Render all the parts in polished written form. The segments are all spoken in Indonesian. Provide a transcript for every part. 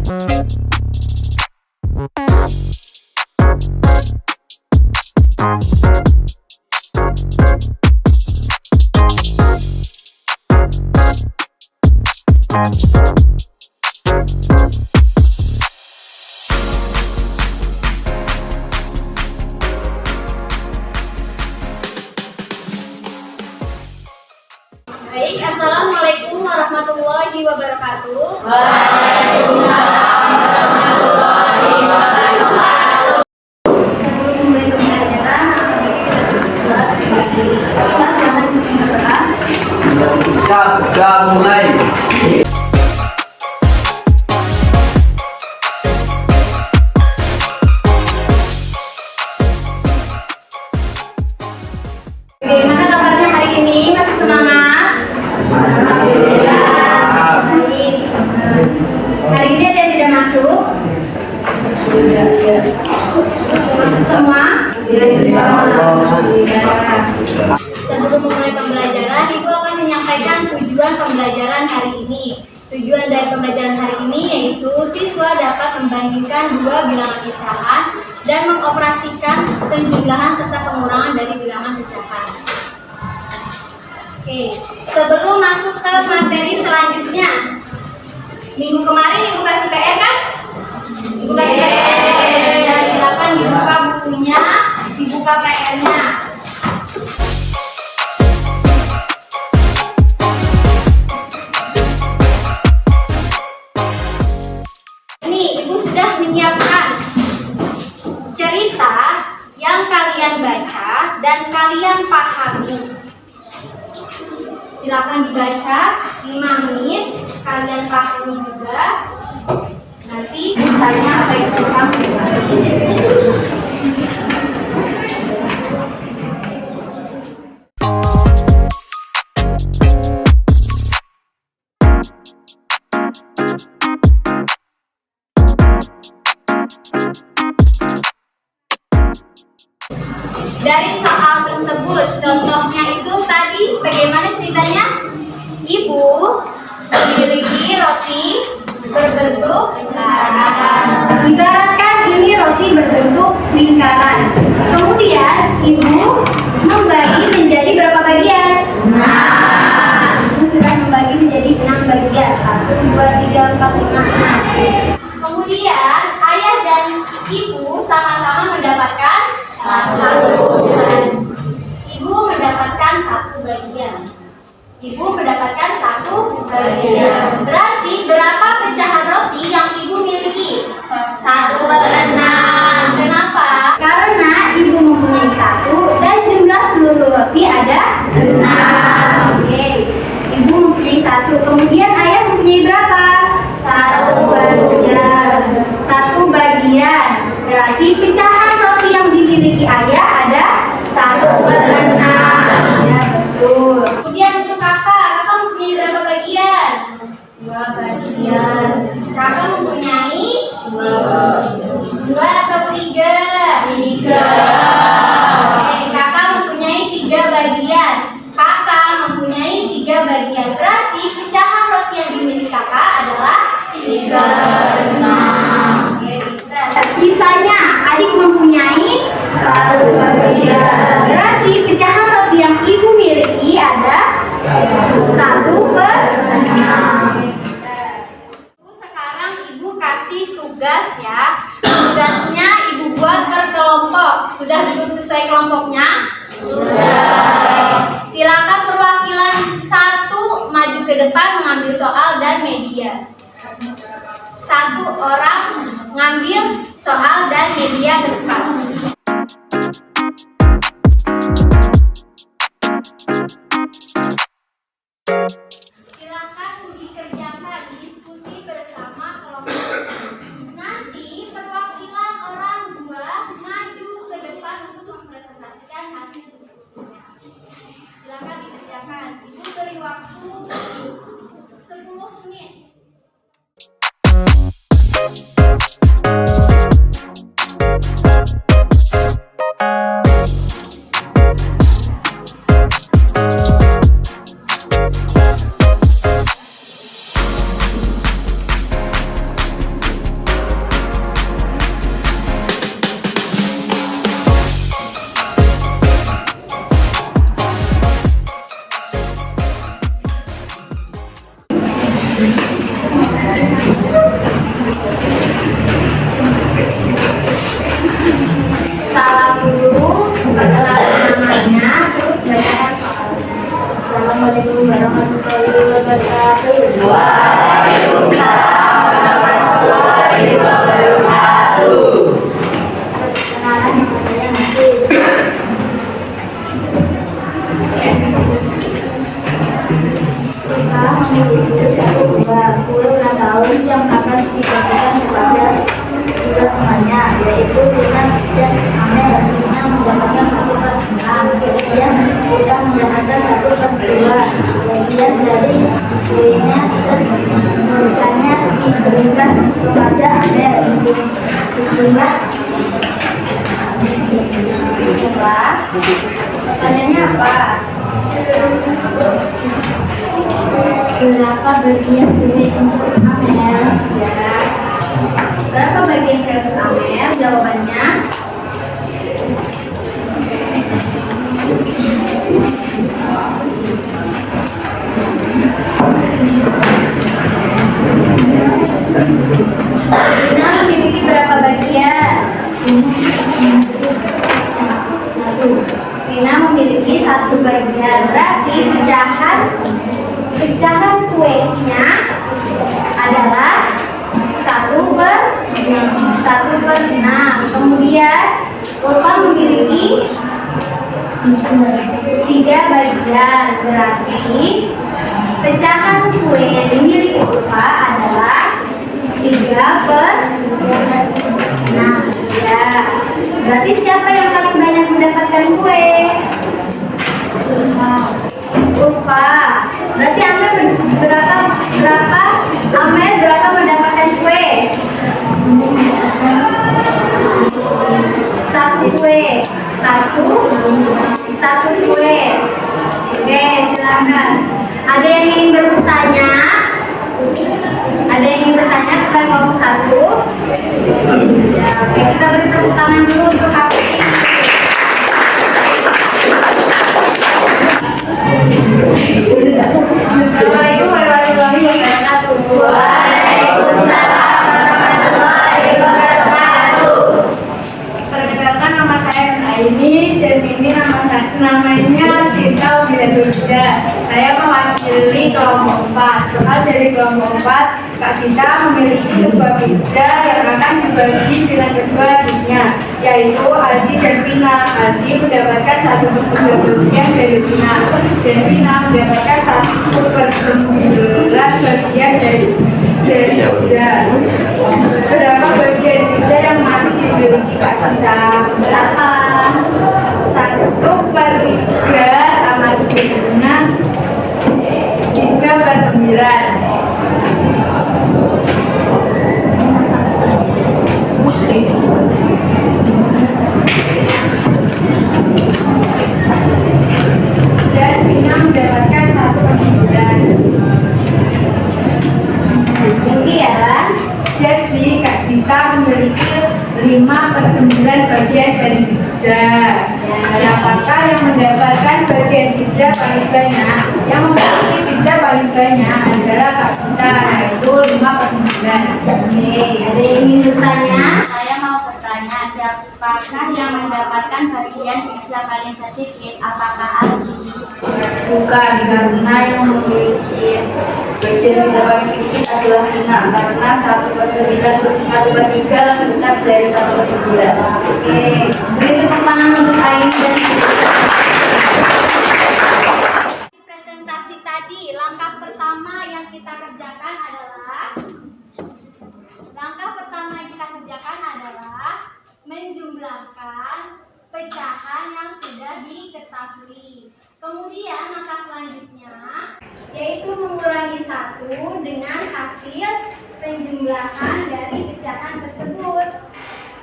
Baik, assalamualaikum warahmatullahi wabarakatuh. Waalaikumsalam warahmatullahi wabarakatuh. Sebelum mulai pembelajaran, kita silakan berdoa. Sudah mulai. Bagaimana kabarnya hari ini? Masih semangat? Baik. Hari ini ada yang tidak masuk? Masuk semua? Sebelum memulai pembelajaran, Ibu akan menyampaikan tujuan pembelajaran hari ini. Tujuan dari pembelajaran hari ini yaitu siswa dapat membandingkan dua bilangan pecahan dan mengoperasikan penjumlahan serta pengurangan dari bilangan pecahan. Oke, sebelum masuk ke materi selanjutnya, minggu kemarin Ibu kasih PR kan? Ibu kasih PR, ya, silakan dibuka bukunya, dibuka PR-nya. Ini Ibu sudah menyiapkan cerita yang kalian baca dan kalian pahami. Silakan dibaca 5 menit, kalian pahami juga. Nanti ditanya apa yang kamu dari soal tersebut, contohnya itu tadi bagaimana ceritanya? Ibu memiliki roti berbentuk lingkaran. Ibaratkan ini roti berbentuk lingkaran. Kemudian ibu membagi menjadi berapa bagian? 6. Ibu sudah membagi menjadi 6 bagian. 1, 2, 3, 4, 5, 6. Kemudian ayah dan ibu sama-sama mendapatkan 1. Ibu mendapatkan 1 bagian. Ibu mendapatkan 1 bagian. Berarti berapa pecahan roti yang ibu miliki? 1/6. Kenapa? Karena ibu mempunyai 1 dan jumlah seluruh roti ada 6. Oke. Ibu mempunyai 1. Kemudian ayah mempunyai berapa? 1 bagian. 1 bagian. Berarti pecahan roti yang dimiliki ayah ada 1/6. Ya, betul. Kemudian untuk kakak mempunyai berapa bagian? 2 bagian. Kakak mempunyai 2 atau 3? 3. Oke, kakak mempunyai 3 bagian. Kakak mempunyai 3 bagian. Berarti pecahan roti yang dimiliki kakak adalah 3/6. Oke, sisanya adik mempunyai 1 bagian. Berarti pecahan roti yang ibu miliki ada 1/6. Sekarang ibu kasih tugas ya. Tugasnya ibu buat per kelompok. Sudah duduk sesuai kelompoknya? Sudah. Silakan perwakilan 1 maju ke depan mengambil soal dan media. 1 orang ngambil soal dan media ke depan. Silakan dikerjakan diskusi bersama kelompok. Nanti perwakilan orang 2 maju ke depan untuk mempresentasikan hasil diskusinya. Silakan dikerjakan. Ibu beri waktu 10 menit. Salam dulu, setelah namanya, terus bacakan soal. Assalamualaikum warahmatullahi wabarakatuh. Waalaikumsalam warahmatullahi wabarakatuh. Perkenalan nama saya Nafis. Sekarang memiliki satu buah puluh ulang tahun yang akan dibagikan kepada dua temannya, yaitu Rina dan Amel. Rina mendapatkan 1/6, kemudian kita mendapatkan 1/2. Bagian dari kuenya dan tulisannya diberikan kepada Amel. Jumlah pertanyaannya apa? Berapa bagian kuis untuk Amel? Ya. Berapa bagian kuis untuk Amel? Jawabannya Rina memiliki berapa bagian? Satu. Rina memiliki 1 bagian. Berarti pecahan kuenya adalah 1/6. Kemudian Ulfa memiliki 3 bagian. Berarti pecahan kue yang dimiliki Ulfa adalah 3/6. Ya. Berarti siapa yang paling banyak mendapatkan kue? Ulfa. Berarti Amel berapa mendapatkan kue? 1 kue. Satu kue. Oke, silakan. Ada yang ingin bertanya? Ada yang ingin bertanya kepada kelompok 1? Ya, oke, kita beri tepuk tangan dulu untuk Hafiz. Assalamualaikum warahmatullahi wabarakatuh. Waalaikumsalam warahmatullahi wabarakatuh. Perkenalkan, nama saya Aini dan ini namanya Sinta Wiladurja. Saya mewakili kelompok 4. Soal dari kelompok 4, Kak Sinta memiliki sebuah pizza yang akan dibagi dengan kedua adiknya, yaitu Aldi dan Vina. Aldi mendapatkan 1/3 dari Vina, dan Vina mendapatkan 1/9 bagian dari pizza. Berapa bagian pizza yang masih dimiliki Kak Sinta? Berapa? 1/3 sama dengan 3/9. Dan Vina mendapatkan 1/9. Kemudian Jadi Kak Dita memiliki 5/9 bagian dari pizza. Siapakah yang mendapatkan bagian pizza paling banyak? Yang memiliki pizza paling banyak adalah Kak Dita, yaitu 5/9. Oke, ada yang ingin bertanya? Saya mau bertanya, siapakah yang mendapatkan bagian pizza paling sedikit? Apakah Aldi? Bukan, karena yang memiliki bagian pizza paling sedikit adalah Vina, karena 1/9 lebih besar dari 1/9. Oke, beri tepuk tangan untuk Aini dan presentasi tadi. Langkah pertama yang kita kerjakan adalah menjumlahkan pecahan yang sudah diketahui. Kemudian langkah selanjutnya yaitu mengurangi 1 dengan hasil penjumlahan dari pecahan tersebut.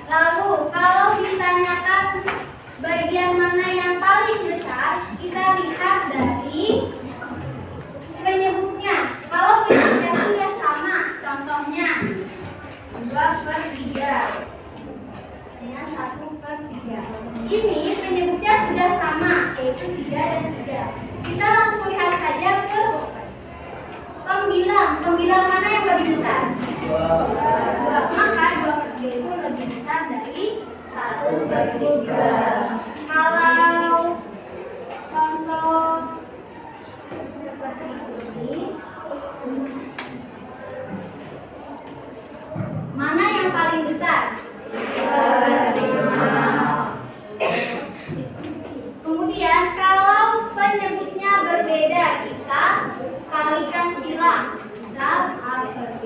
Lalu kalau ditanyakan bagian mana yang paling besar, kita lihat dari penyebutnya. Kalau penyebutnya sudah sama, contohnya 2/3 dengan 1/3. Ini penyebutnya sudah sama, yaitu 3 dan 3. Kita langsung lihat saja ke Tembilang mana yang lebih besar? 2. Maka 2/3 itu lebih besar dari 1/3. Kalau contoh seperti ini, mana yang paling besar? 2/5. Kemudian kalau penyebutnya berbeda, kita kalikan silang. Misal A per B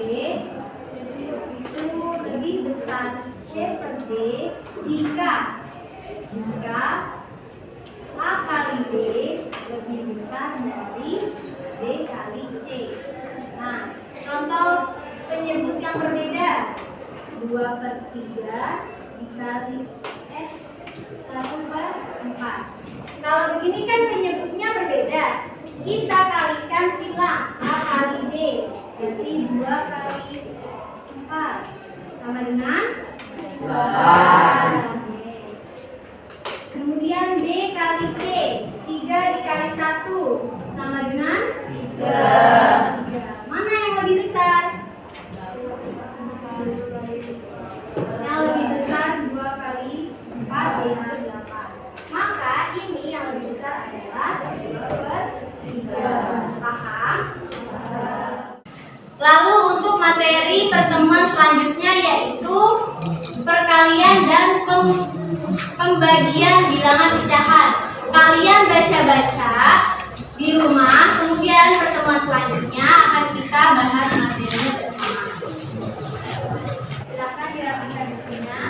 itu lebih besar C per D jika A kali B lebih besar dari B kali C. Nah, contoh penyebut yang berbeda, 2/3 dikali 1/4. Kalau begini kan penyebutnya berbeda, kita kalikan silang A kali B, jadi 2 kali 4 sama dengan 4. Kemudian B kali C, 3 dikali 1 sama dengan 3. Mana yang lebih besar? Yang lebih besar 2 kali 4 yaitu 8. Maka ini yang lebih besar adalah 2/3. Paham? Lalu untuk materi pertemuan selanjutnya yaitu perkalian dan pembagian bilangan pecahan. Kalian baca-baca di rumah, kemudian pertemuan selanjutnya akan kita bahas materinya bersama. Silakan dirapikan bukunya.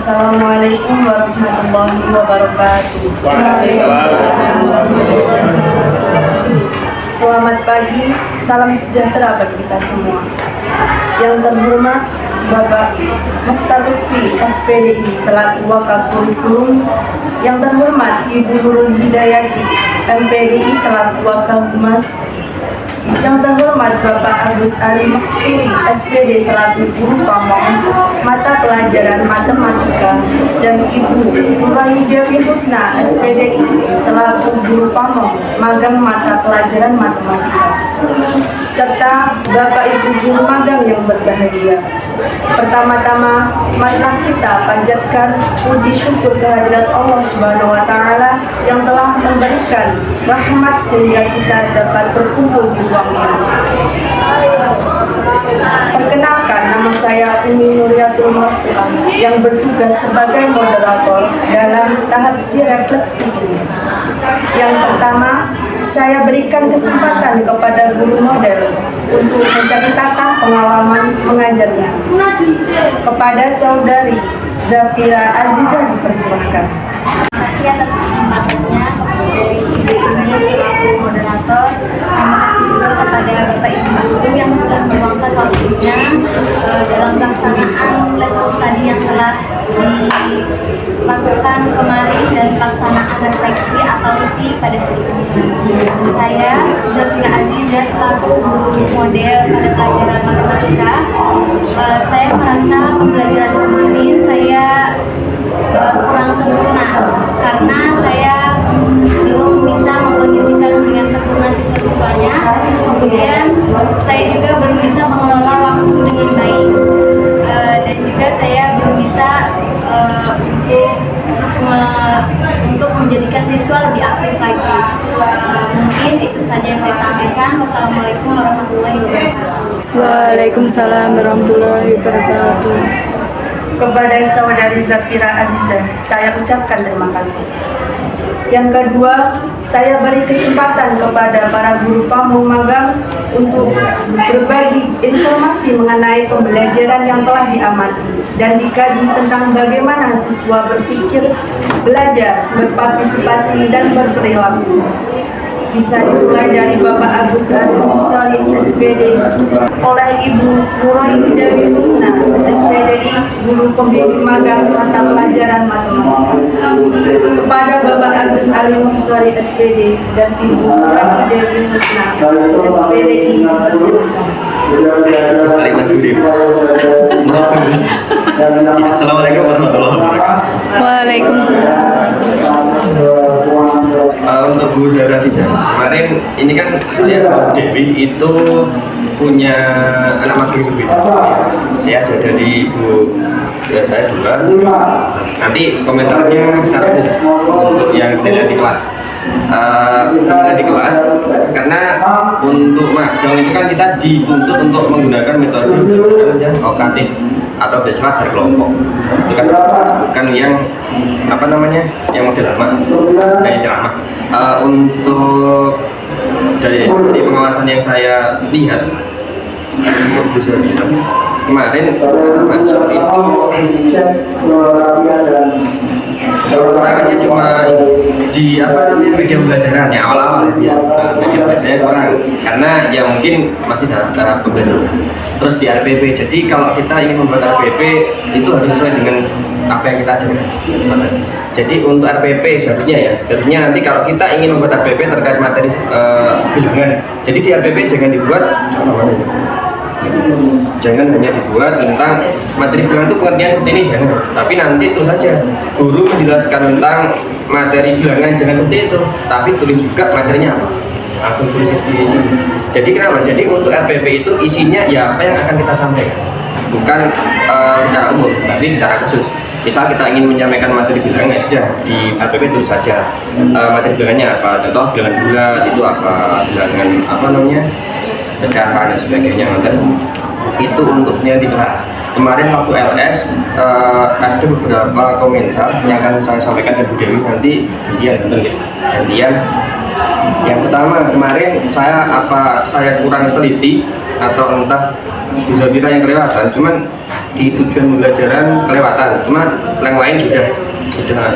Assalamualaikum warahmatullahi wabarakatuh. Selamat pagi, salam sejahtera bagi kita semua. Yang terhormat Bapak Mukhtar Lutfi SPDI selaku Wakakurikulum, yang terhormat Ibu Nurul Hidayati MPDI selaku Wakahumas, yang terhormat Bapak Agus Ali Maksuri SPD selaku Guru Pamong mata pelajaran matematika, dan Ibu Nurani Dewi Husna SPDI selaku Guru Pamong magang mata pelajaran matematika, serta Bapak Ibu Guru magang yang berbahagia. Pertama-tama, marilah kita panjatkan puji syukur kehadirat Allah Subhanahu wa Ta'ala yang telah memberikan rahmat sehingga kita dapat berkumpul di ruang ini. Perkenalkan, nama saya Umi Nuriatul Marfuah yang bertugas sebagai moderator dalam tahap si refleksi ini. Yang pertama, saya berikan kesempatan kepada guru model untuk menceritakan pengalaman mengajarnya. Kepada saudari Zafira Azizah dipersilahkan. Terima kasih atas kesempatannya dari Ibu ini selaku moderator. Terima kasih juga kepada Bapak Ibu guru yang sudah meluangkan waktunya dalam pelaksanaan lesson study yang telah dilakukan kemarin dan pelaksanaan refleksi atau si pada hari ini. Saya Zafira Azizah selaku guru model pada pelajaran matematika. Saya merasa pembelajaran kemarin saya kurang sempurna karena saya belum bisa mengkondisikan dengan sempurna siswa-siswanya. Kemudian saya juga belum bisa mengelola waktu dengan baik, dan juga saya belum bisa untuk menjadikan siswa lebih aktif lagi. Mungkin itu saja yang saya sampaikan. Wassalamualaikum warahmatullahi wabarakatuh. Waalaikumsalam warahmatullahi wabarakatuh. Kepada saudari Zafira Azizah, saya ucapkan terima kasih. Yang kedua, saya beri kesempatan kepada para guru pamong magang untuk berbagi informasi mengenai pembelajaran yang telah diamati dan dikaji tentang bagaimana siswa berpikir, belajar, berpartisipasi, dan berperilaku. Bisa dimulai dari Bapak Agus Arifusari SPD oleh Ibu Nuraini Dewi Husna SPDI Guru Pembimbing Magang Mata Pelajaran Matematika. Kepada Bapak Agus Arifusari SPD dan Ibu Nuraini Dewi Husna SPDI Assalamualaikum warahmatullahi wabarakatuh. Waalaikumsalam. Untuk Bu Zahra Sisa, kemarin ini kan saya sama Bu Dewi itu punya anak magang berbeda. Ya, jadi Bu saya dua. Nanti komentarnya secara untuk yang tidak di kelas. Di kelas karena untuk magang itu kan kita dituntut untuk menggunakan metode OKT atau berdasarkan dari kelompok. Itu kan bukan yang apa namanya yang model lama kayak ceramah. Untuk dari pengawasan yang saya lihat untuk bisa bilang kemarin masuk itu kekurangannya cuma di apa namanya media pembelajaran ya awal-awal ya media belajarnya kurang karena ya mungkin masih dalam tahap pembelajaran. Terus di RPP, jadi kalau kita ingin membuat RPP itu harus sesuai dengan apa yang kita ajarkan. Jadi untuk RPP seharusnya nanti kalau kita ingin membuat RPP terkait materi bilangan, jadi di RPP jangan dibuat jangan hanya dibuat tentang materi bilangan itu pengertian seperti ini, jangan. Tapi nanti itu saja guru menjelaskan tentang materi bilangan jangan seperti itu, tapi tulis juga materinya apa, langsung tulis di sini. Jadi kenapa? Jadi untuk RPP itu isinya ya apa yang akan kita sampaikan, bukan secara umum, tapi secara khusus. Misal kita ingin menyampaikan materi bilangan ya sudah di RPP tulis saja materi bilangannya apa, contoh bilangan bulat itu apa, bilangan apa namanya pecahan dan sebagainya. Itu untuknya di kelas. Kemarin waktu LS ada beberapa komentar yang akan saya sampaikan ke Bu Dewi nanti gantian. Yang pertama kemarin saya kurang teliti atau entah bisa kita yang kelewatan, cuman di tujuan pembelajaran kelewatan, cuma yang lain sudah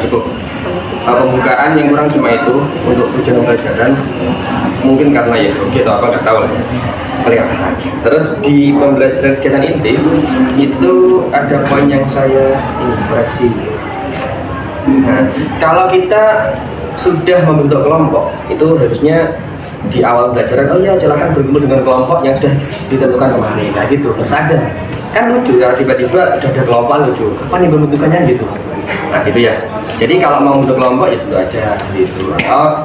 cukup. Pembukaan yang kurang cuma itu untuk tujuan pembelajaran, mungkin karena ya gitu apa nggak tahu lah ya, kelihatan. Terus di pembelajaran kegiatan inti itu ada poin yang saya ingin koreksi. Nah, kalau kita sudah membentuk kelompok itu harusnya di awal pembelajaran oh ya silakan berkumpul dengan kelompok yang sudah ditentukan kemarin. Nah gitu, terus ada kan lucu ya tiba-tiba udah ada kelompok lucu. Kapan nih pembentukannya gitu? Nah gitu ya. Jadi kalau mau bentuk kelompok ya itu aja gitu.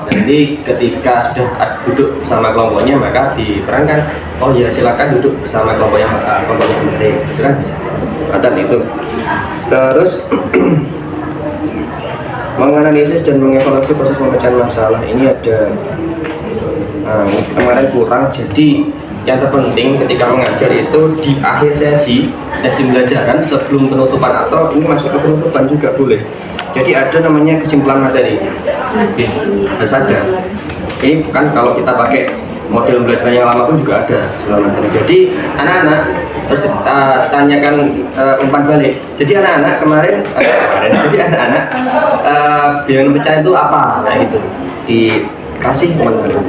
Nanti ketika sudah duduk bersama kelompoknya maka diterangkan oh ya silakan duduk bersama kelompoknya penting. Itu kan bisa. Atau itu. Terus menganalisis dan mengevaluasi proses pemecahan masalah ini ada kemarin kurang. Jadi yang terpenting ketika mengajar itu di akhir sesi pembelajaran sebelum penutupan atau ini masuk ke penutupan juga boleh. Jadi ada namanya kesimpulan materi. Harus ada. Ini bukan kalau kita pakai model belajar yang lama pun juga ada kesimpulan materi. Jadi anak-anak terus tanyakan umpan balik. Jadi anak-anak kemarin jadi anak-anak bilangan pecahan itu apa? Nah itu dikasih umpan balik.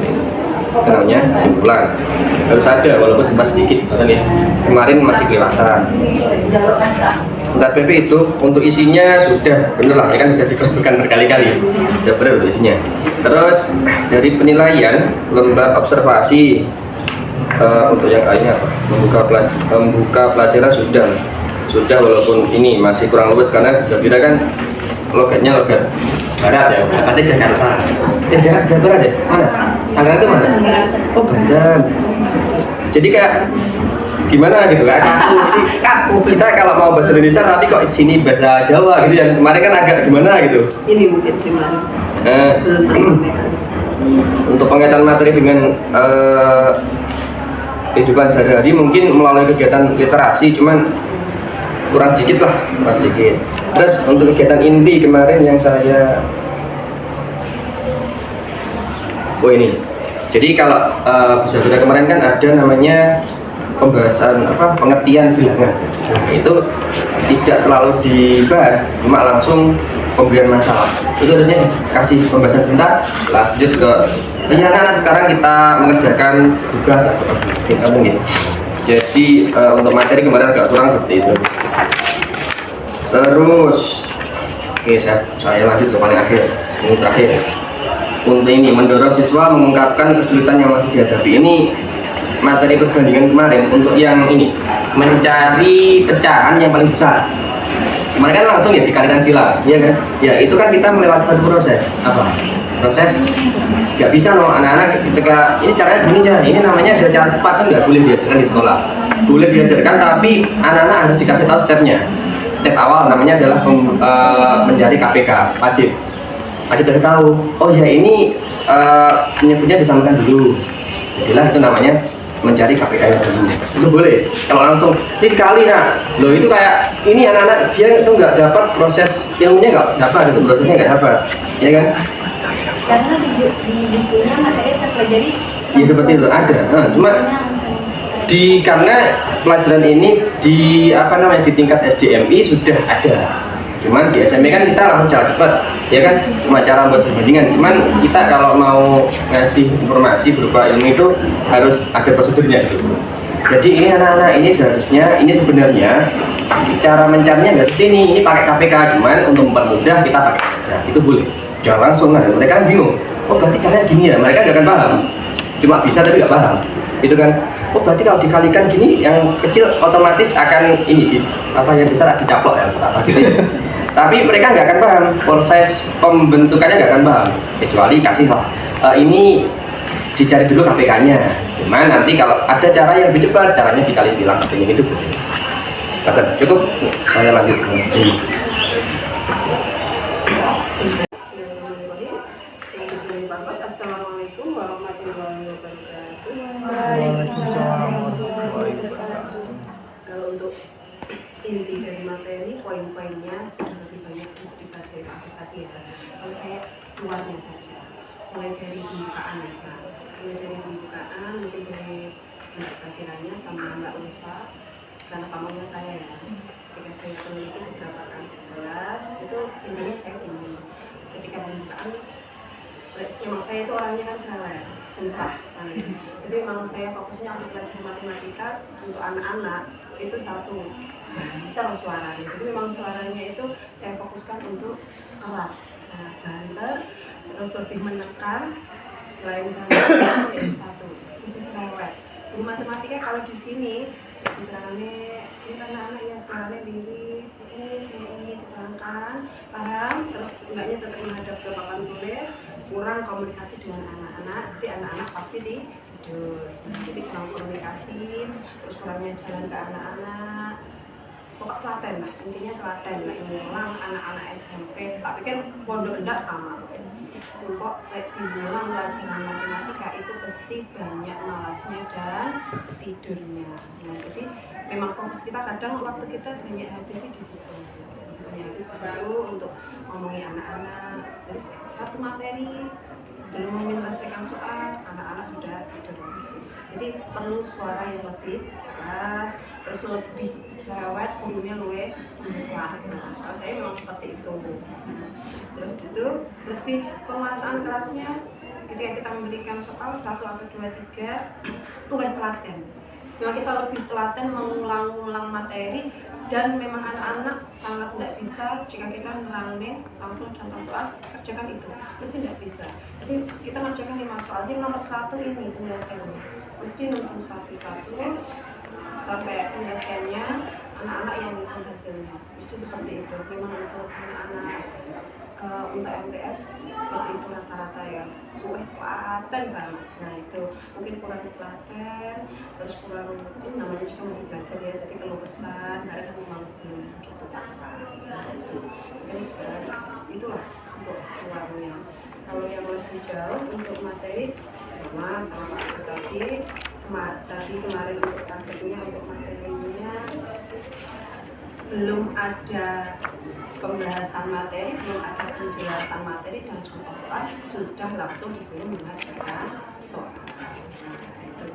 Namanya kesimpulan harus ada walaupun cuma sedikit ya. Kemarin masih kelihatan. Untuk RPP itu untuk isinya sudah benar lah ya kan sudah dikonsulkan berkali-kali sudah benar untuk isinya. Terus dari penilaian lembar observasi untuk yang kalinya apa? Membuka pelajaran sudah walaupun ini masih kurang luas karena sudah kan logatnya logat barat ya pasti Jakarta. Jakarta barat ya mana? Tangerang itu mana? Oh Banten. Jadi kayak gimana gitu kan kaku kita kalau mau bahasa Indonesia tapi kok sini bahasa Jawa gitu yang kemarin kan agak gimana gitu Ini mungkin gimana? untuk pengertian materi dengan kehidupan sehari-hari mungkin melalui kegiatan literasi cuman kurang sedikit. Terus untuk kegiatan inti kemarin yang saya Oh ini. Jadi kalau bisa sudah kemarin kan ada namanya pembahasan pengertian bilangan. Nah, itu tidak terlalu dibahas, cuma langsung pemberian masalah. Itu harusnya kasih pembahasan bentar, lanjut ke anak-anak sekarang kita mengerjakan tugas kita mungkin. Jadi untuk materi kemarin agak kurang seperti itu. Terus, oke saya lanjut ke paling akhir, ini terakhir. Untuk ini mendorong siswa mengungkapkan kesulitan yang masih dihadapi. Ini materi perbandingan kemarin untuk yang ini mencari pecahan yang paling besar. Kemarin kan langsung ya dikalikan silang, ya kan? Ya itu kan kita melewati satu proses apa? Proses nggak bisa loh anak-anak ketika ini caranya begini aja. Ini namanya ada cara cepat kan nggak boleh diajarkan di sekolah. Boleh diajarkan tapi anak-anak harus dikasih tahu stepnya. Step awal namanya adalah mencari KPK wajib dari tahu. Oh ya ini menyebutnya disamakan dulu. Jadilah itu namanya mencari KPK yang dulu. Itu boleh. Kalau langsung ini kali loh itu kayak ini anak-anak dia itu nggak dapat proses ilmunya nggak dapat itu prosesnya nggak dapat, ya kan? Karena di bukunya materi saya pelajari. Ya seperti itu ada. Cuma karena pelajaran ini di di tingkat SDMI sudah ada. Cuman di SMP kan kita langsung cara cepat, ya kan? Cuma cara buat perbandingan. Cuman kita kalau mau ngasih informasi berupa ilmu itu harus ada prosedurnya gitu. Jadi ini anak-anak ini seharusnya ini sebenarnya cara mencarinya nggak seperti ini pakai KPK, cuman untuk mempermudah kita pakai aja. Itu boleh. Jangan langsung kan, mereka kan bingung. Oh berarti caranya gini ya, mereka nggak akan paham. Cuma bisa tapi nggak paham. Itu kan. Oh berarti kalau dikalikan gini, yang kecil otomatis akan ini yang besar dicaplok ya, gitu ya. Tapi mereka nggak akan paham proses pembentukannya, nggak akan paham kecuali kasih ini dicari dulu KPK-nya. Cuman nanti kalau ada cara yang lebih cepat, caranya dikali silang seperti itu. Cukup, saya lanjut. Assalamualaikum warahmatullahi wabarakatuh. Waalaikumsalam warahmatullahi wabarakatuh. Kalau untuk inti dari materi, poin-poinnya sudah lebih banyak dipelajari Pak tadi ya. Kalau saya keluarnya saja, mulai dari pembukaan mungkin dari Mbak Sakiranya sama Mbak Ulfa, karena pamannya saya ya. Ketika saya peneliti beberapa kelas, itu intinya saya ini. Ketika pembukaan, memang saya itu orangnya kan cewek, centah. Jadi memang saya fokusnya untuk belajar matematika untuk anak-anak itu satu. Terus suaranya, jadi memang suaranya itu saya fokuskan untuk keras, banter, terus lebih menekan, selain banter itu satu, itu cerewet. Di matematika kalau di sini keterangannya ini anak-anak ya suaranya lirik, ini saya ini diterangkan, paham, terus enggaknya tetap menghadap ke papan tulis, kurang komunikasi dengan anak-anak, jadi anak-anak pasti tidur, jadi kurang komunikasi, terus kurangnya jalan ke anak-anak. Pokok telaten lah, intinya telaten lah, ngulang anak-anak SMP, tak pikir pondok enggak sama. Pokok diulang pelajaran matematika itu pasti banyak malasnya dan tidurnya. Nah, jadi memang fokus kita kadang waktu kita banyak habis di situ. Banyak habis di situ untuk ngomongin anak-anak. Jadi satu materi belum menyelesaikan soal, anak-anak sudah tidur. Jadi perlu suara yang lebih keras, terus lebih cerewet, gurunya luwe sempurna. Kalau saya memang seperti itu. Terus itu lebih penguasaan kelasnya ketika kita memberikan soal 1 atau 2, 3 luwe telaten. Memang kita lebih telaten mengulang-ulang materi dan memang anak-anak sangat tidak bisa jika kita ngelangin langsung contoh soal kerjakan itu mesti tidak bisa. Jadi kita mengerjakan 5 soal, yang nomor 1 ini penyelesaiannya mesti nonton satu-satu sampai penyelesaiannya anak-anak yang nonton hasilnya mesti seperti itu. Memang untuk anak-anak untuk MTS seperti itu rata-rata ya, telaten banget. Nah itu mungkin kurang telaten, terus kurang ini namanya juga masih belajar ya, jadi keluh kesah karena memang belum begitu tampak. Jadi sekarang itulah untuk keluarnya. Kalau yang lebih jauh untuk materi sama Pak Agus tadi kemarin untuk targetnya untuk materinya belum ada pembahasan materi, belum ada penjelasan materi dan contoh soal, sudah langsung disuruh mengerjakan soal. Nah, itu.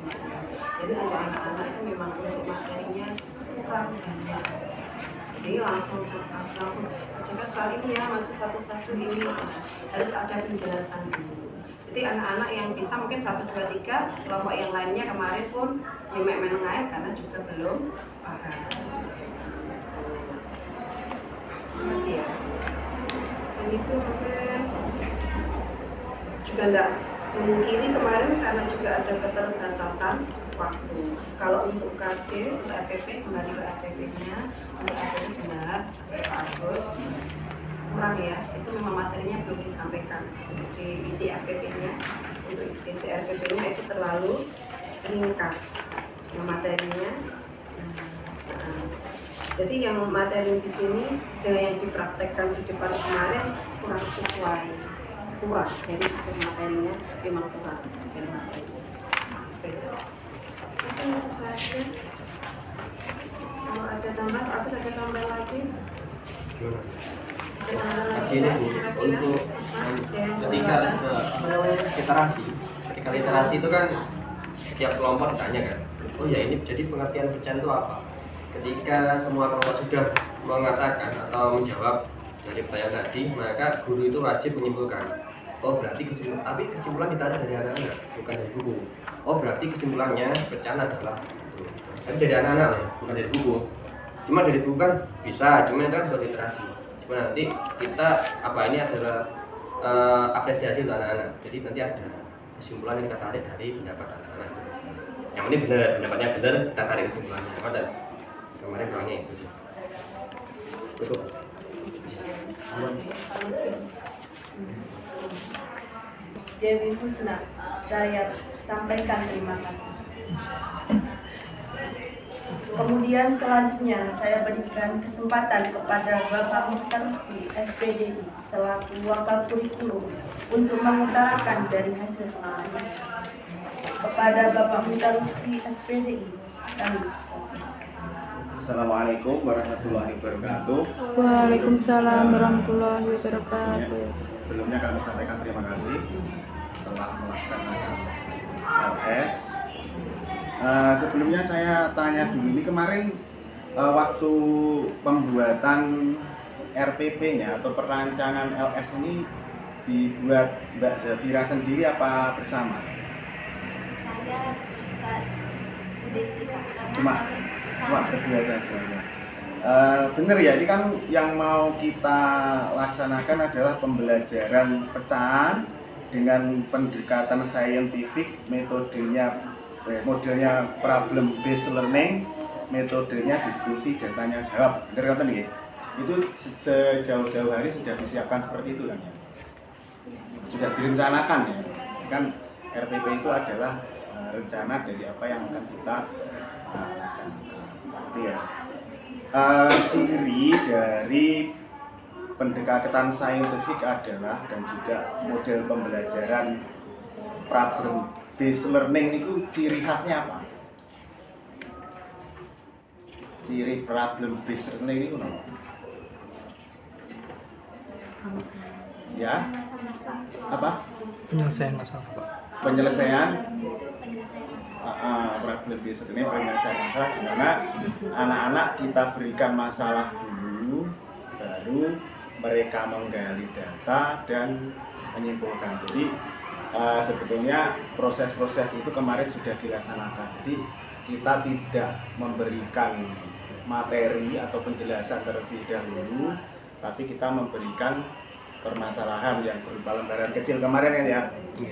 Jadi untuk anak-anak itu memang untuk materinya kurang banyak. Jadi langsung kerjakan soal ini ya, maju satu-satu ini, harus ada penjelasan dulu. Jadi anak-anak yang bisa mungkin 1, 2, 3, kelompok yang lainnya kemarin pun yang menengah karena juga belum paham. Nanti ya, dan itu juga enggak memungkiri kemarin karena juga ada keterbatasan waktu. Kalau untuk KD, untuk RPP kembali ke RPP-nya, untuk RPP benar, Pak Agus kurang ya, itu memang materinya belum disampaikan untuk di isi RPP-nya. Untuk isi RPP-nya itu terlalu ringkas materinya. Jadi yang materi di sini dengan yang dipraktekkan di depan kemarin kurang sesuai, jadi sesuai materinya memang kurang dari materi. Itu saja. Kalau ada tambah, aku ada tambah lagi. Lagi ini Bu, untuk ketika literasi itu kan setiap kelompok ditanya kan, oh ya ini jadi pengertian pecahan itu apa? Ketika semua kelompok sudah mengatakan atau menjawab dari pertanyaan tadi, maka guru itu wajib menyimpulkan. Oh berarti kesimpulan ditarik dari anak-anak, bukan dari buku. Oh berarti kesimpulannya pecahan adalah itu. Tapi dari anak-anak ya, bukan dari buku. Cuma dari buku kan bisa, cuma kan buat literasi. Cuma nanti kita ini adalah apresiasi untuk anak-anak. Jadi nanti ada kesimpulan yang kita tarik dari pendapat anak-anak. Yang ini benar, pendapatnya benar, kita tarik kesimpulannya. Ada kemarin kurangnya itu sih. Cukup. Dewi Husna, saya sampaikan terima kasih. Kemudian selanjutnya saya berikan kesempatan kepada Bapak Mukhtar Lutfi, SPDI, selaku Wakil Kurikulum untuk mengutarakan dari hasil pengamatan. Kepada Bapak Mukhtar Lutfi, SPDI, kami Assalamualaikum warahmatullahi wabarakatuh. Waalaikumsalam warahmatullahi wabarakatuh. Sebelumnya kami sampaikan terima kasih telah melaksanakan LS. Sebelumnya saya tanya dulu, ini kemarin waktu pembuatan RPP-nya atau perancangan LS ini dibuat Mbak Zafira sendiri apa bersama? Saya Devi Cuma berdua saja ya. Bener ya, ini kan yang mau kita laksanakan adalah pembelajaran pecahan dengan pendekatan saintifik, modelnya problem based learning, metodenya diskusi dan tanya jawab. Bener kan nih? Itu sejauh-jauh hari sudah disiapkan seperti itu kan ya? Sudah direncanakan ya. Kan RPP itu adalah rencana dari apa yang akan kita laksanakan. Ya. Ciri dari pendekatan saintifik adalah dan juga model pembelajaran problem based learning itu ciri khasnya apa? Ciri problem based learning itu apa? Ya? Apa? Penyelesaian masalah, Pak. Penyelesaian problem based ini penyelesaian masalah di mana anak-anak kita berikan masalah dulu, baru mereka menggali data dan menyimpulkan. Jadi sebetulnya proses-proses itu kemarin sudah dilaksanakan. Jadi kita tidak memberikan materi atau penjelasan terlebih dahulu, tapi kita memberikan permasalahan yang berupa lembaran kecil kemarin kan ya,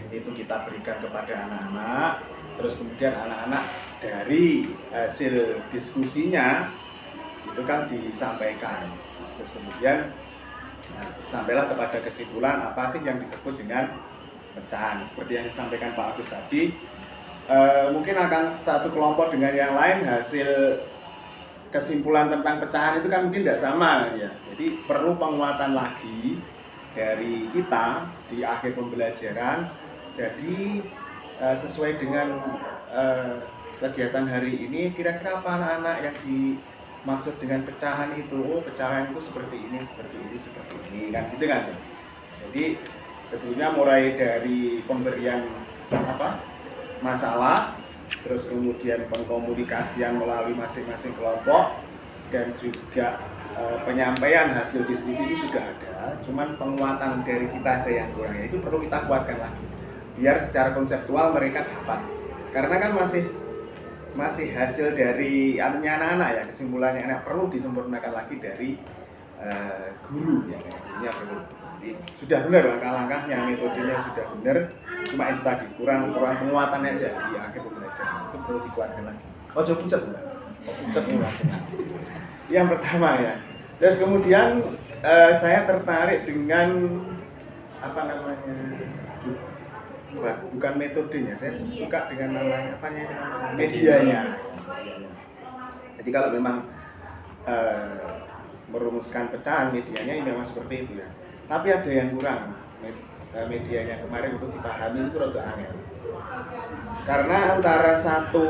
itu kita berikan kepada anak-anak. Terus kemudian anak-anak dari hasil diskusinya itu kan disampaikan. Terus kemudian sampailah kepada kesimpulan apa sih yang disebut dengan pecahan. Seperti yang disampaikan Pak Agus tadi, mungkin akan satu kelompok dengan yang lain hasil kesimpulan tentang pecahan itu kan mungkin tidak sama ya. Jadi perlu penguatan lagi dari kita di akhir pembelajaran. Jadi sesuai dengan kegiatan hari ini, kira-kira apa anak-anak yang maksud dengan pecahan itu, oh pecahan itu seperti ini kan gitu kan. Jadi sebetulnya mulai dari pemberian masalah, terus kemudian pengkomunikasian melalui masing-masing kelompok, dan juga penyampaian hasil diskusi itu sudah ada, cuman penguatan dari kita aja yang kurang, itu perlu kita kuatkan lagi biar secara konseptual mereka dapat, karena kan masih hasil dari anunya anak-anak ya, kesimpulannya anak perlu disempurnakan lagi dari guru ya, ini perlu. Jadi sudah benar langkah-langkahnya, metodenya sudah benar, cuma itu tadi kurang penguatan aja di akhir pembelajaran, itu perlu dikuatkan lagi. Oh coba pucat enggak? Pucat yang pertama ya. Terus kemudian saya tertarik dengan bukan metodenya, saya suka dengan namanya medianya. Jadi kalau memang merumuskan pecahan medianya ini memang seperti itu ya. Tapi ada yang kurang, medianya kemarin untuk dipahami itu rada angel. Karena antara satu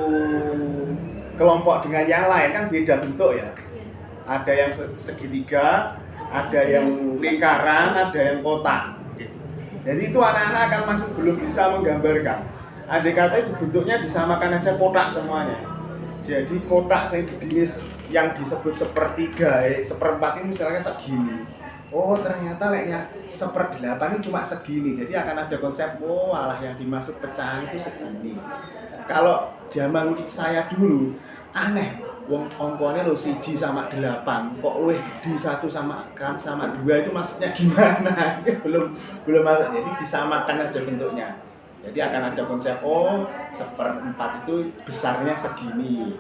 kelompok dengan yang lain kan beda bentuk ya. Ada yang segitiga, ada yang lingkaran, ada yang kotak. Jadi itu anak-anak akan masih belum bisa menggambarkan. Andai kata itu bentuknya disamakan aja kotak semuanya. Jadi kotak saya gede yang disebut sepertiga, seperempat ini misalnya segini. Oh ternyata leknya 1/8 ini cuma segini. Jadi akan ada konsep, oh alah yang dimaksud pecahan itu segini. Kalau zaman saya dulu aneh, wong ongkonya lo 1 sama 8, kok luwih gede 1 sama 2 itu maksudnya gimana? belum ada. Jadi disamakan aja bentuknya. Jadi akan ada konsep, oh 1/4 itu besarnya segini,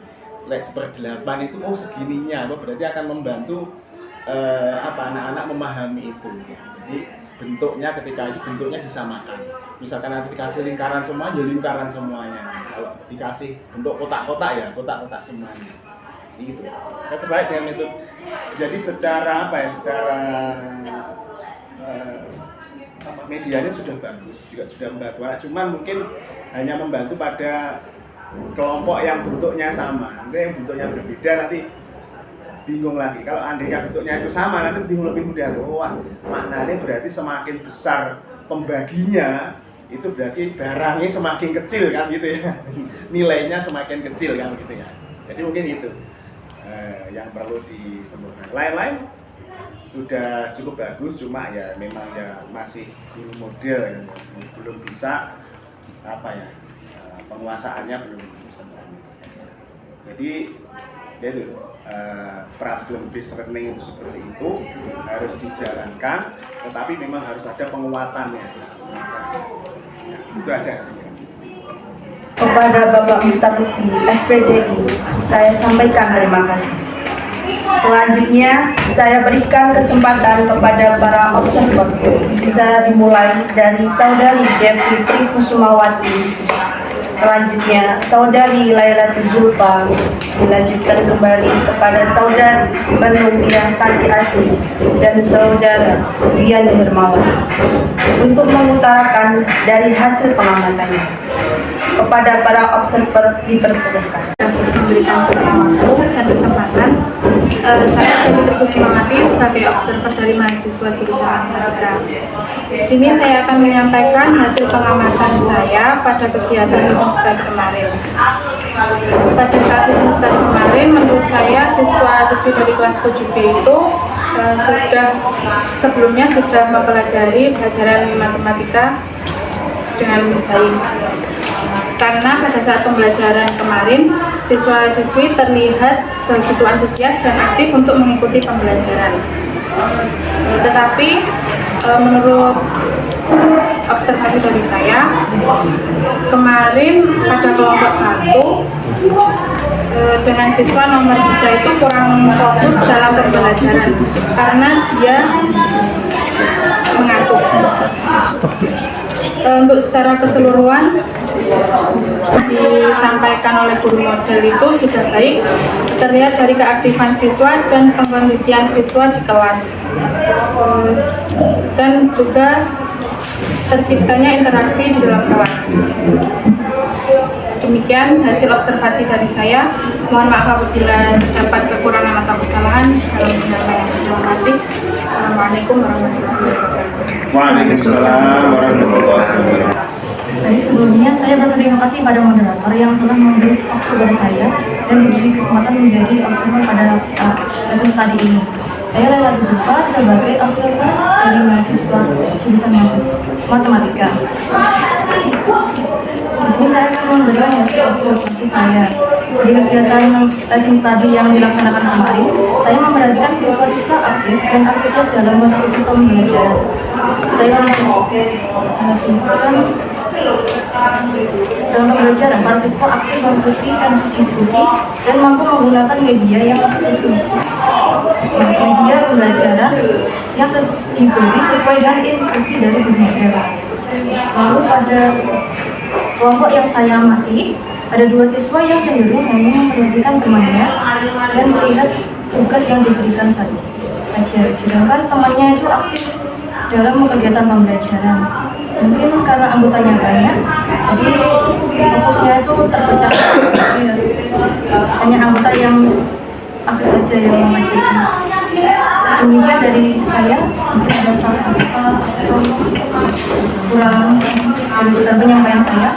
lek 1/8 itu oh segininya. Berarti akan membantu anak-anak memahami itu. Jadi bentuknya ketika itu bentuknya disamakan. Misalkan nanti dikasih lingkaran semua, ya lingkaran semuanya. Kalau dikasih bentuk kotak-kotak ya kotak-kotak semuanya. Gitu. Saya terbaik dengan metode. Jadi secara secara medianya sudah bagus, juga sudah membantu. Cuman mungkin hanya membantu pada kelompok yang bentuknya sama. Mungkin yang bentuknya berbeda nanti bingung lagi. Kalau andainya bentuknya itu sama nanti bingung lebih mudah. Wah, maknanya berarti semakin besar pembaginya itu berarti barangnya semakin kecil kan gitu ya. Nilainya semakin kecil kan gitu ya. Jadi mungkin itu yang perlu disempurnakan. Lain-lain sudah cukup bagus, cuma ya memang ya masih guru model ya. Belum bisa penguasaannya belum sempurna. Jadi itu problem based learning itu seperti itu harus dijalankan, tetapi memang harus ada penguatannya. Ya, itu aja. Kepada Bapak Mukhtar Lutfi, SPDI, saya sampaikan terima kasih. Selanjutnya, saya berikan kesempatan kepada para observer. Bisa dimulai dari Saudari Devi Trikusumawati. Selanjutnya, Saudari Laila Zulfa. Dilanjutkan kembali kepada Saudari Penumbia Santi Asri dan Saudara Dian Hermawan untuk mengutarakan dari hasil pengamatannya. Kepada para observer dipersilakan. Memberikan waktu dan kesempatan. Saya Devi Trikusumawati sebagai observer dari mahasiswa jurusan Matematika. Di sini saya akan menyampaikan hasil pengamatan saya pada kegiatan listening study kemarin. Pada saat listening study kemarin, menurut saya siswa-siswi dari kelas 7B itu sebelumnya sudah mempelajari pelajaran matematika dengan baik. Karena pada saat pembelajaran kemarin, siswa-siswi terlihat begitu antusias dan aktif untuk mengikuti pembelajaran. Tetapi menurut observasi dari saya, kemarin pada kelompok 1 dengan siswa nomor 3 itu kurang fokus dalam pembelajaran karena dia mengantuk. Untuk secara keseluruhan disampaikan oleh guru model itu sudah baik, terlihat dari keaktifan siswa dan pengkondisian siswa di kelas, dan juga terciptanya interaksi di dalam kelas. Demikian hasil observasi dari saya. Mohon maaf apabila terdapat kekurangan atau kesalahan. Dalam penyampaian terima kasih. Assalamualaikum warahmatullahi wabarakatuh. Waalaikumsalam warahmatullahi wabarakatuh. Jadi sebelumnya saya berterima kasih pada moderator yang telah memberi waktu kepada saya dan diberi kesempatan menjadi observer pada lesson tadi ini. Saya Lela Zufa sebagai observer dari mahasiswa jurusan mahasiswa matematika. Di sini saya akan memberikan hasil observasi saya. Di kegiatan lesson tadi yang dilaksanakan kemarin, saya memperhatikan siswa-siswa aktif dan antusias dalam mengikuti pembelajaran. Saya memperhatikan dalam pembelajaran, para siswa aktif mengikuti diskusi dan mampu menggunakan media yang media pembelajaran yang diberi sesuai dengan instruksi dari guru. Lalu pada kelompok yang saya amati, ada 2 siswa yang cenderung hanya memperhatikan temannya dan melihat tugas yang diberikan saja. Sedangkan temannya itu aktif dalam kegiatan pembelajaran. Mungkin karena anggotanya banyak, jadi fokusnya itu terpecah. Hanya anggota yang aktif saja yang mengajarkan. Demikian dari saya, mungkin ada salah atau kurang dalam penyampaian saya.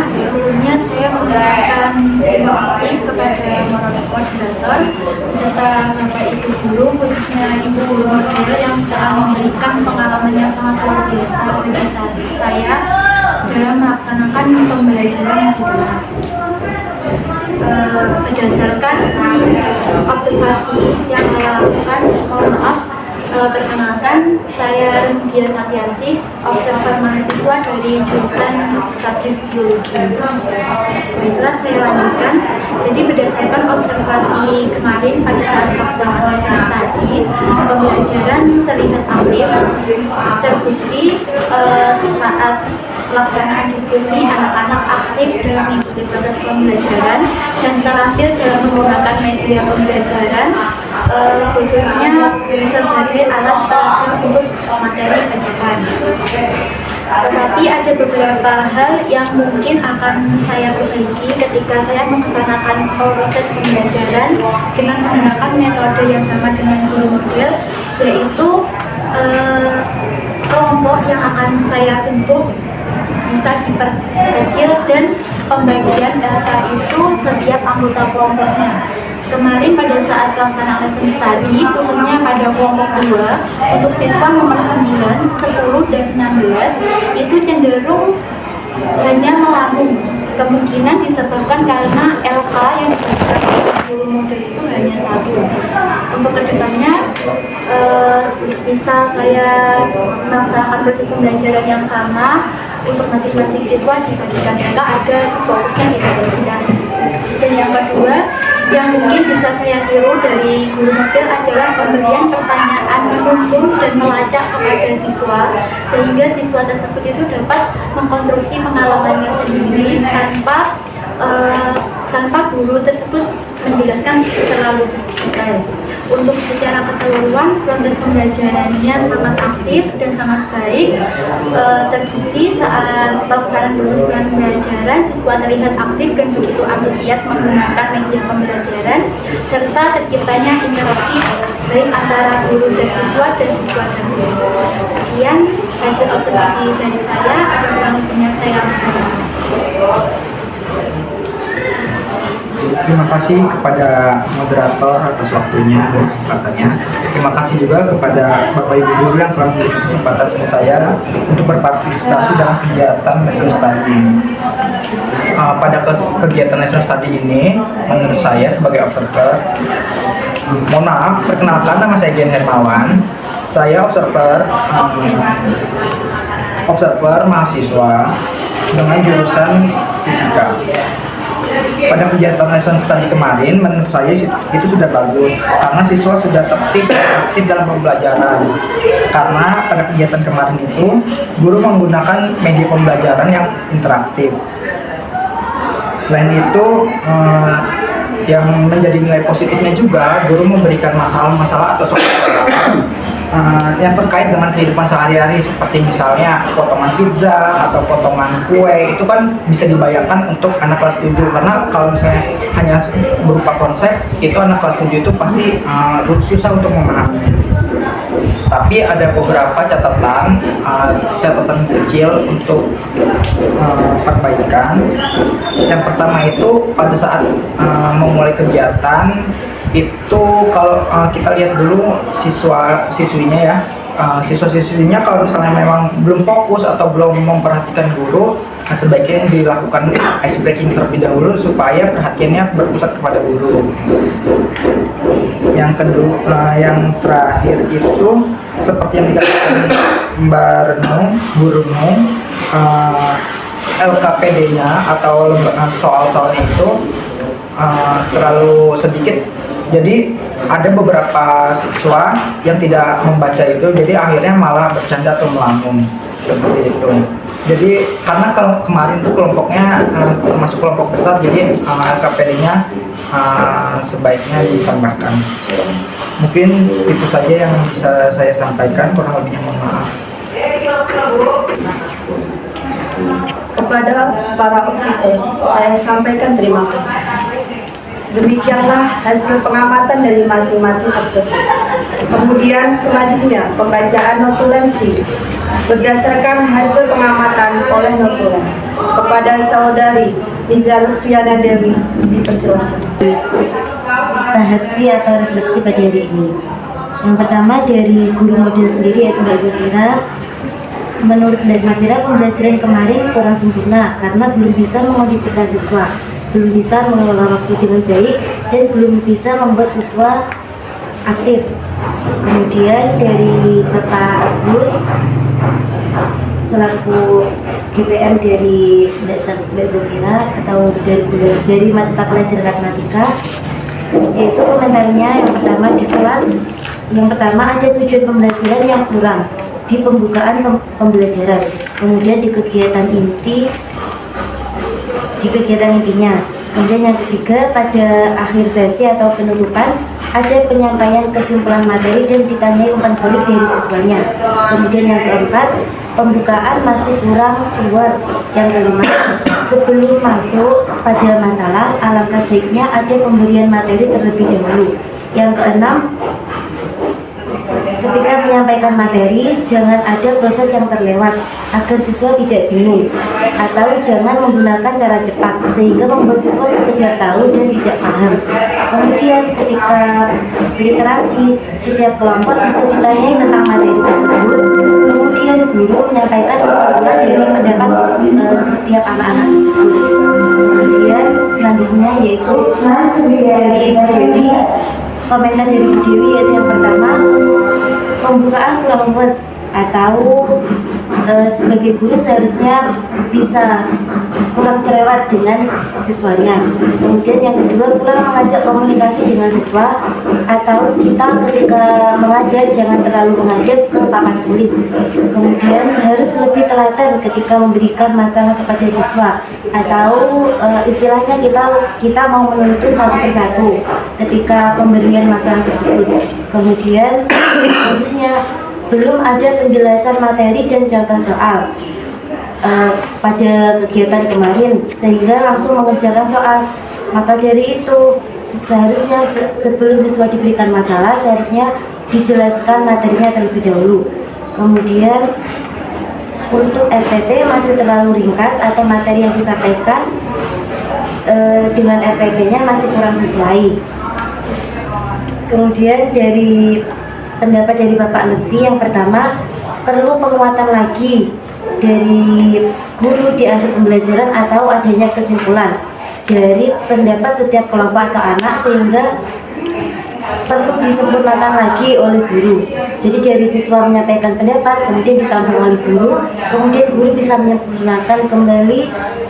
Sebelumnya saya mengucapkan terima kasih kepada moderator serta Bapak Ibu guru, khususnya Ibu Guru Model yang telah memberikan pengalaman yang sangat luar biasa bagi saya dalam melaksanakan pembelajaran di kelas. Berdasarkan observasi yang saya lakukan, mohon maaf, perkenalkan, saya Rendia Satyasi, observer mahasiswa dari jurusan Statis Biologi. Baiklah, saya lanjutkan. Jadi berdasarkan observasi kemarin pada saat pelaksanaan tadi, pembelajaran terlihat aktif, terbukti saat pelaksanaan diskusi anak-anak aktif dalam mengikuti proses pembelajaran dan terampil dalam menggunakan media pembelajaran, khususnya sebagai alat pelajar untuk materi bacaan. Tetapi ada beberapa hal yang mungkin akan saya perbaiki ketika saya melaksanakan proses pembelajaran dengan menggunakan metode yang sama dengan guru model, yaitu kelompok yang akan saya bentuk bisa diperkecil dan pembagian data itu setiap anggota kelompoknya. Kemarin pada saat pelaksanaan lesson tadi, khususnya pada kelompok 2, untuk siswa nomor 9, 10, dan 16 itu cenderung hanya melambung. Kemungkinan disebabkan karena LK yang diberikan oleh guru model itu hanya 1. Untuk kedepannya, bisa saya melaksanakan proses pembelajaran yang sama untuk masing-masing siswa dibagikan LK agar fokusnya tidak berpindah. Dan yang kedua, yang mungkin bisa saya tiru dari guru model adalah pemberian pertanyaan menuntun dan melacak kepada siswa, sehingga siswa tersebut itu dapat mengkonstruksi pengalamannya sendiri tanpa guru tersebut menjelaskan terlalu detail. Untuk secara keseluruhan, proses pembelajarannya sangat aktif dan sangat baik. Terbukti saat pelaksanaan proses pembelajaran, siswa terlihat aktif dan begitu antusias menggunakan media pembelajaran, serta terciptanya interaksi baik antara guru dan siswa dan guru. Sekian hasil observasi dari saya. Selanjutnya saya Terima kasih kepada moderator atas waktunya dan kesempatannya. Terima kasih juga kepada Bapak Ibu guru yang telah memberi kesempatan untuk saya untuk berpartisipasi dalam kegiatan lesson study ini. Pada kegiatan lesson study ini, menurut saya sebagai observer, mohon maaf, perkenalkan, nama saya Gian Hermawan. Saya observer mahasiswa dengan jurusan fisika. Pada kegiatan lesson study kemarin, menurut saya itu sudah bagus karena siswa sudah tertib aktif dalam pembelajaran. Karena pada kegiatan kemarin itu guru menggunakan media pembelajaran yang interaktif. Selain itu, yang menjadi nilai positifnya juga guru memberikan masalah-masalah atau soal yang terkait dengan kehidupan sehari-hari seperti misalnya potongan pizza atau potongan kue itu kan bisa dibayarkan untuk anak kelas 7 karena kalau misalnya hanya berupa konsep itu anak kelas 7 itu pasti susah untuk memahami. Tapi ada beberapa catatan kecil untuk perbaikan. Yang pertama itu pada saat memulai kegiatan itu kalau kita lihat dulu siswinya ya, siswa-siswinya kalau misalnya memang belum fokus atau belum memperhatikan guru, sebaiknya dilakukan ice breaking terlebih dahulu supaya perhatiannya berpusat kepada guru. Yang kedua, yang terakhir itu seperti yang dikatakan Mbak Renung, Bu Renung, LKPD-nya atau soal-soalnya itu terlalu sedikit. Jadi ada beberapa siswa yang tidak membaca itu, jadi akhirnya malah bercanda atau melamun seperti itu. Jadi karena kalau kemarin tuh kelompoknya termasuk kelompok besar, jadi LKPD-nya sebaiknya ditambahkan. Mungkin itu saja yang bisa saya sampaikan, kurang lebihnya mohon maaf. Kepada para observer, saya sampaikan terima kasih. Demikianlah hasil pengamatan dari masing-masing observer. Kemudian selanjutnya pembacaan notulensi berdasarkan hasil pengamatan oleh notulen. Kepada saudari Liza Lutfiana Dewi dipersilakan. Tahap C atau refleksi pada hari ini. Yang pertama dari guru model sendiri yaitu Mbak Zafira. Menurut Mbak Zafira, pembelajaran kemarin kurang sempurna karena belum bisa mengondisikan siswa, belum bisa mengelola waktu dengan baik, dan belum bisa membuat siswa aktif. Kemudian dari Bapak Agus selaku GPM dari Mbak Zafira atau dari mata pelajaran matematika, yaitu komentarnya yang pertama di kelas, yang pertama ada tujuan pembelajaran yang kurang di pembukaan pembelajaran, kemudian di kegiatan intinya. Kemudian yang ketiga, pada akhir sesi atau penutupan ada penyampaian kesimpulan materi dan ditanyai umpan balik dari siswanya. Kemudian yang keempat, pembukaan masih kurang luas. Yang kelima, sebelum masuk pada masalah, alangkah baiknya ada pemberian materi terlebih dahulu. Yang keenam, ketika menyampaikan materi, jangan ada proses yang terlewat agar siswa tidak bingung, atau jangan menggunakan cara cepat sehingga membuat siswa sekedar tahu dan tidak paham. Kemudian ketika literasi, setiap kelompok bisa ditanyai tentang materi tersebut. Kemudian guru menyampaikan kesimpulan dari pendapat setiap anak-anak tersebut. Kemudian selanjutnya yaitu dari Ibu Dewi, komentar dari Ibu Dewi yaitu yang pertama, pembukaan kurang luas atau sebagai guru seharusnya bisa kurang cerewet dengan siswanya. Kemudian yang kedua, kurang mengajak komunikasi dengan siswa, atau kita ketika mengajar jangan terlalu menghadap ke papan tulis. Kemudian harus lebih telaten ketika memberikan masalah kepada siswa, atau istilahnya kita mau menuntut satu persatu ketika pemberian masalah tersebut. Kemudian selanjutnya, belum ada penjelasan materi dan contoh soal pada kegiatan kemarin sehingga langsung mengerjakan soal. Maka dari itu seharusnya sebelum siswa diberikan masalah seharusnya dijelaskan materinya terlebih dahulu. Kemudian untuk RPP masih terlalu ringkas atau materi yang disampaikan dengan RPP-nya masih kurang sesuai. Kemudian dari pendapat dari Bapak Lutfi, yang pertama, perlu penguatan lagi dari guru di akhir pembelajaran atau adanya kesimpulan dari pendapat setiap kelompok atau anak sehingga perlu disempurnakan lagi oleh guru. Jadi dari siswa menyampaikan pendapat, kemudian ditambah oleh guru, kemudian guru bisa menyempurnakan kembali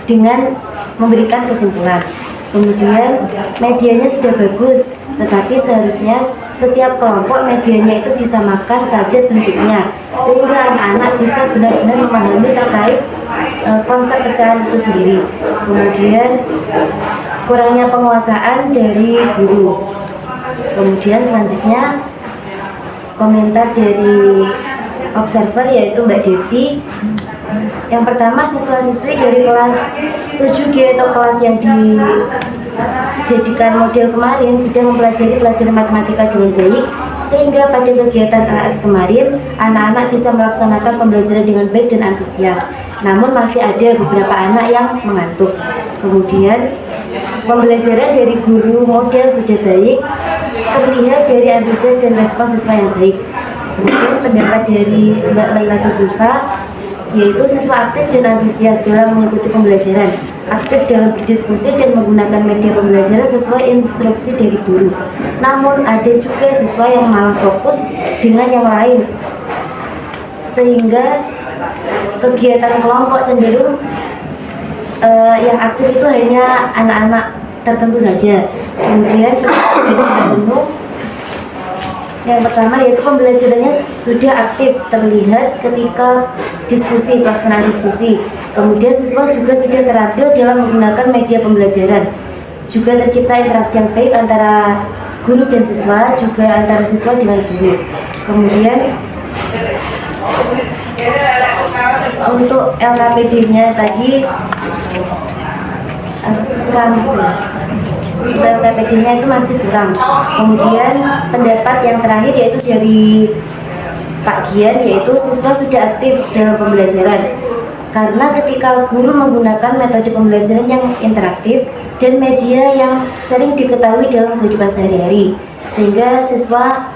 dengan memberikan kesimpulan. Kemudian medianya sudah bagus, tetapi seharusnya setiap kelompok medianya itu disamakan saja bentuknya sehingga anak-anak bisa benar-benar memahami terkait konsep pecahan itu sendiri. Kemudian kurangnya penguasaan dari guru. Kemudian selanjutnya komentar dari observer yaitu Mbak Devi. Yang pertama, siswa-siswi dari kelas 7G atau kelas yang dijadikan model kemarin sudah mempelajari pelajaran matematika dengan baik, sehingga pada kegiatan AS kemarin anak-anak bisa melaksanakan pembelajaran dengan baik dan antusias. Namun masih ada beberapa anak yang mengantuk. Kemudian pembelajaran dari guru model sudah baik, terlihat dari antusias dan respon siswa yang baik. Kemudian pendapat dari Mbak Lailatul Zulfa, yaitu siswa aktif dan antusias dalam mengikuti pembelajaran, aktif dalam berdiskusi dan menggunakan media pembelajaran sesuai instruksi dari guru. Namun ada juga siswa yang malah fokus dengan yang lain, sehingga kegiatan kelompok cenderung yang aktif itu hanya anak-anak tertentu saja. Kemudian yang pertama yaitu pembelajarannya sudah aktif terlihat ketika diskusi, pelaksanaan diskusi. Kemudian siswa juga sudah terampil dalam menggunakan media pembelajaran. Juga tercipta interaksi yang baik antara guru dan siswa, juga antara siswa dengan guru. Kemudian untuk LKPD-nya tadi kurang. LKPD-nya itu masih kurang. Kemudian pendapat yang terakhir yaitu dari Pak Gian, yaitu siswa sudah aktif dalam pembelajaran karena ketika guru menggunakan metode pembelajaran yang interaktif dan media yang sering diketahui dalam kehidupan sehari-hari, sehingga siswa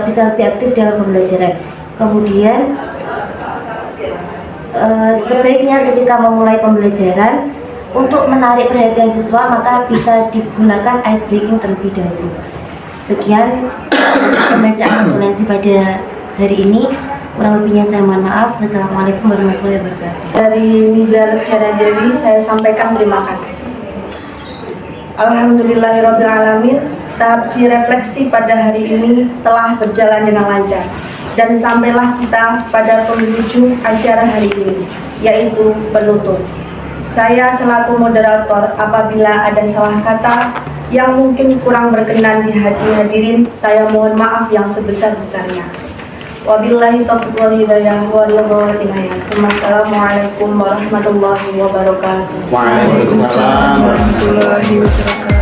bisa lebih aktif dalam pembelajaran. Kemudian sebaiknya ketika memulai pembelajaran, untuk menarik perhatian siswa maka bisa digunakan ice breaking terlebih dahulu. Sekian pembacaan kompetensi pada hari ini. Kurang lebihnya saya mohon maaf. Wassalamualaikum warahmatullahi wabarakatuh. Dari Mizar Kiara Dewi saya sampaikan terima kasih. Alhamdulillahirabbil alamin. Tahap si refleksi pada hari ini telah berjalan dengan lancar dan sampailah kita pada penghujung acara hari ini, yaitu penutup. Saya selaku moderator, apabila ada salah kata yang mungkin kurang berkenan di hati hadirin, saya mohon maaf yang sebesar-besarnya. Wabillahi taufiq wal hidayah wal inayah. Wassalamualaikum warahmatullahi wabarakatuh. Waalaikumsalam warahmatullahi wabarakatuh.